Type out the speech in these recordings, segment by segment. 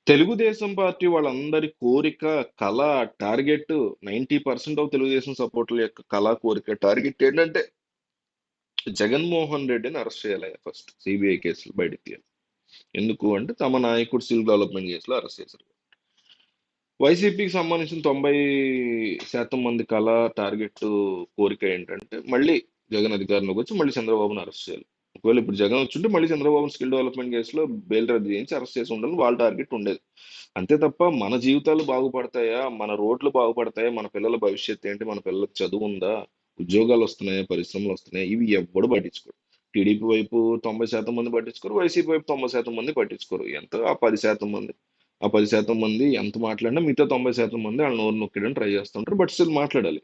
Telugu Desam party వాళ్ళందరి కోరిక, కల, టార్గెట్ 90% ఆఫ్ తెలుగుదేశం సపోర్టర్ల యొక్క కల, కోరిక, టార్గెట్ ఏంటంటే జగన్మోహన్ రెడ్డిని అరెస్ట్ చేయాలి ఫస్ట్. సిబిఐ కేసులు బయటకు తీయాలి. ఎందుకు అంటే తమ నాయకుడు స్కిల్ డెవలప్మెంట్ కేసులో అరెస్ట్ చేశారు. వైసీపీకి సంబంధించిన 90% మంది కల, టార్గెట్, కోరిక ఏంటంటే మళ్ళీ జగన్ అధికారంలోకి వచ్చి మళ్ళీ చంద్రబాబును అరెస్ట్ చేయాలి. ఒకవేళ ఇప్పుడు జగన్ వచ్చుంటే మళ్ళీ చంద్రబాబు స్కిల్ డెవలప్మెంట్ కేసులో బెయిల్ రద్దు చేయించి అరెస్ట్ చేసి ఉండాలని వాళ్ళ టార్గెట్ ఉండేది. అంతే తప్ప మన జీవితాలు బాగుపడతాయా, మన రోడ్లు బాగుపడతాయా, మన పిల్లల భవిష్యత్తు ఏంటి, మన పిల్లలకు చదువు ఉందా, ఉద్యోగాలు వస్తున్నాయా, పరిశ్రమలు వస్తున్నాయా, ఇవి ఎవ్వడు పట్టించుకోడు. టీడీపీ వైపు 90% మంది పట్టించుకోరు, వైసీపీ వైపు 90% మంది పట్టించుకోరు. ఎంత ఆ 10% మంది, ఆ 10% మంది ఎంత మాట్లాడినా మిగతా 90% మంది వాళ్ళు నోరు నొక్కడానికి ట్రై చేస్తుంటారు. బట్ స్టిల్ మాట్లాడాలి.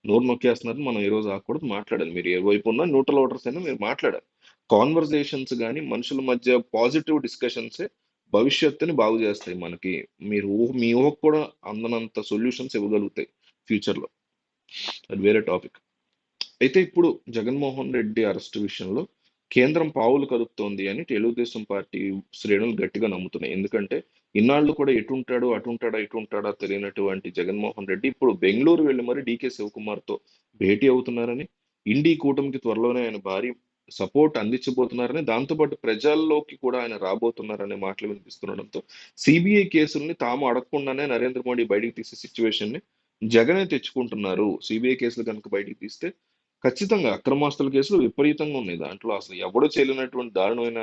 నోరు నొక్కేస్తున్నారు, మనం ఈ రోజు ఆకూడదు, మాట్లాడాలి. మీరు ఏ వైపు ఉన్నా న్యూట్రల్ ఓటర్స్ అయినా మీరు మాట్లాడాలి. కాన్వర్సేషన్స్ కానీ మనుషుల మధ్య పాజిటివ్ డిస్కషన్సే భవిష్యత్తుని బాగు చేస్తాయి మనకి. మీరు మీ ఊహకు కూడా అందనంత సొల్యూషన్స్ ఇవ్వగలుగుతాయి ఫ్యూచర్లో. అది వేరే టాపిక్. అయితే ఇప్పుడు జగన్మోహన్ రెడ్డి అరెస్ట్ విషయంలో కేంద్రం పావులు కదుపుతోంది అని తెలుగుదేశం పార్టీ శ్రేణులు గట్టిగా నమ్ముతున్నాయి. ఎందుకంటే ఇన్నాళ్ళు కూడా ఎటుంటాడో అటుంటాడా ఇటుంటాడా తెలియనటువంటి జగన్మోహన్ రెడ్డి ఇప్పుడు బెంగళూరు వెళ్ళి మరి డీకే శివకుమార్తో భేటీ అవుతున్నారని, ఇండి కూటమికి త్వరలోనే ఆయన భారీ సపోర్ట్ అందించబోతున్నారని, దాంతోపాటు ప్రజల్లోకి కూడా ఆయన రాబోతున్నారనే మాటలు వినిపిస్తుండడంతో సిబిఐ కేసుల్ని తాము అడగకుండానే నరేంద్ర మోడీ బయటికి తీసే సిచ్యువేషన్ ని జగనే తెచ్చుకుంటున్నారు. సిబిఐ కేసులు కనుక బయటికి తీస్తే ఖచ్చితంగా అక్రమాస్తుల కేసులు విపరీతంగా ఉన్నాయి. దాంట్లో అసలు ఎవడో చేయలేనటువంటి దారుణమైన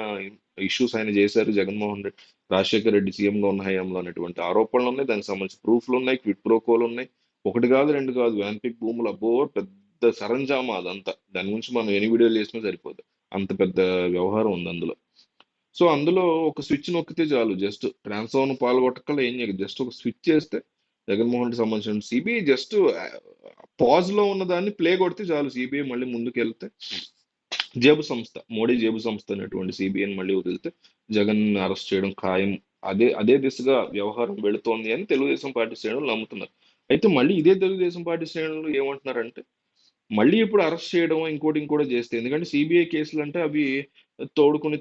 ఇష్యూస్ ఆయన చేశారు జగన్మోహన్ రెడ్డి. రాజశేఖర రెడ్డి సీఎంగా ఉన్న హయాంలో అనేటువంటి ఆరోపణలు ఉన్నాయి, దానికి సంబంధించి ప్రూఫ్లు ఉన్నాయి, క్విట్ ప్రోకోలు ఉన్నాయి. ఒకటి కాదు రెండు కాదు, వ్యాన్పిక్ భూములు, అబ్బో పెద్ద సరంజామా అదంతా. దాని గురించి మనం ఎన్ని వీడియోలు చేసినా సరిపోదు, అంత పెద్ద వ్యవహారం ఉంది అందులో. సో అందులో ఒక స్విచ్ నొక్కితే చాలు, జస్ట్ ట్రాన్స్ఫార్మర్ పాల్గొట్టకల్లా ఏం చేయదు, జస్ట్ ఒక స్విచ్ చేస్తే జగన్మోహన్ రెడ్డి సంబంధించిన సిబిఐ జస్ట్ పాజ్ లో ఉన్న దాన్ని ప్లే కొడితే చాలు, సిబిఐ మళ్ళీ ముందుకు వెళ్తే జేబు సంస్థ, మోడీ జేబు సంస్థ అనేటువంటి సిబిఐని మళ్ళీ వదిలితే జగన్ అరెస్ట్ చేయడం ఖాయం. అదే దిశగా వ్యవహారం వెళుతోంది అని తెలుగుదేశం పార్టీ శ్రేణులు నమ్ముతున్నారు. అయితే మళ్ళీ ఇదే తెలుగుదేశం పార్టీ శ్రేణులు ఏమంటున్నారంటే మళ్ళీ ఇప్పుడు అరెస్ట్ చేయడం ఇంకోటి చేస్తే, ఎందుకంటే సిబిఐ కేసులు అంటే అవి తోడుకుని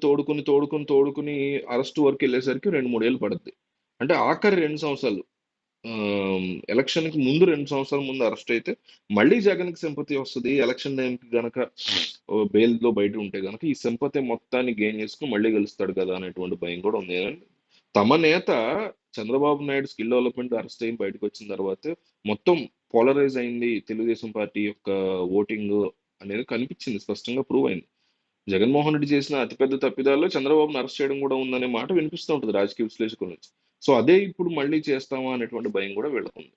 అరెస్ట్ వరకు వెళ్ళేసరికి 2-3 ఏళ్ళు పడుద్ది. అంటే ఆఖరి 2 సంవత్సరాలు, ఎలక్షన్ కి ముందు 2 సంవత్సరాల ముందు అరెస్ట్ అయితే మళ్ళీ జగన్ కి సింపతి వస్తుంది. ఎలక్షన్ టైంకి గనక బెయిల్ లో బయట ఉంటే గనక ఈ సింపతి మొత్తాన్ని గెయిన్ చేసుకుని మళ్ళీ గెలుస్తాడు కదా అనేటువంటి భయం కూడా ఉంది. తమ నేత Chandrababu Naidu skill development arrest అయ్యి బయటకు వచ్చిన తర్వాత మొత్తం పోలరైజ్ అయింది తెలుగుదేశం పార్టీ యొక్క ఓటింగ్ అనేది కనిపించింది, స్పష్టంగా ప్రూవ్ అయింది. జగన్మోహన్ రెడ్డి చేసిన అతిపెద్ద తప్పిదాల్లో చంద్రబాబును అరెస్ట్ చేయడం కూడా ఉందనే మాట వినిపిస్తూ ఉంటుంది రాజకీయ విశ్లేషకుల నుంచి. సో అదే ఇప్పుడు మళ్ళీ చేస్తామా అనేటువంటి భయం కూడా వీళ్ళకుంది.